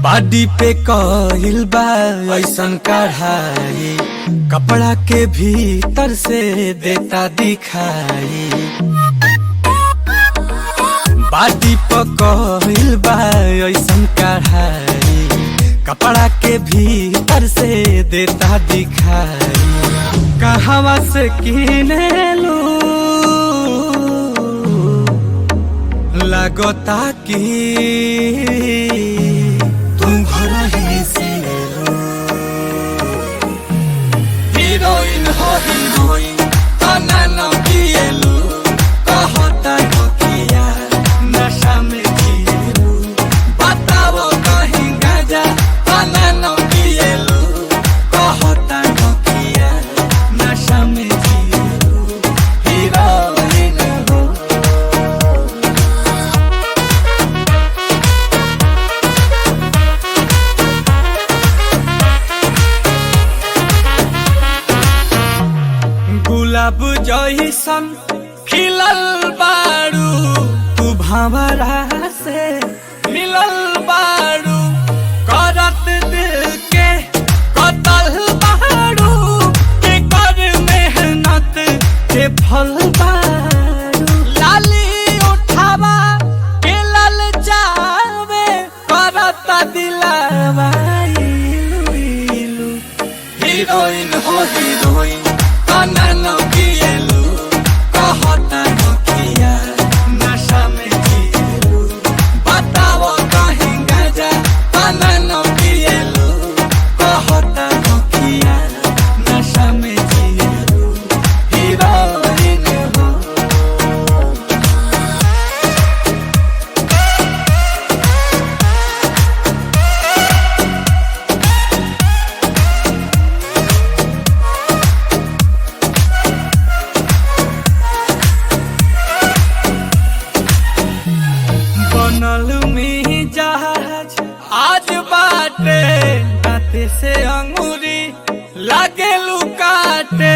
Body पे कइल बा ऐसन कढ़ाई, कपड़ा के भीतर से देता दिखाई। बॉडी पे कइल बा ऐसन कढ़ाई, कपड़ा के भीतर से देता दिखाई। कहवा से किने लू लगता कि तुम घर ही से हीरोइन हो हीरोइन तना न पिएलू, कहता नोकिया नशा में जिएलू। बताओ कहीं गाजा तना न पिएलू, कहता नोकिया नशा में जिएलू। हीरोइन हो गुलाब जइसन खिलल बारू, तू भंवरा से मिलल बारू। करत दिल के कतल बारू, के कर मेहनत के फल बारू। लाली उठावा के लल जावे, करत दिलावा इलू इलू। हीरोइन हो हीरोइन तना न पिएलू, कहता नोकिया नशा में जिएलू। बताओ कहीं गाजा तना न पिएलू, कहता नोकिया नशा में जिएलू। हीरोइन हो बनल में जहाज आज बाटे, दाते से अंगूरी लागे लुकाटे।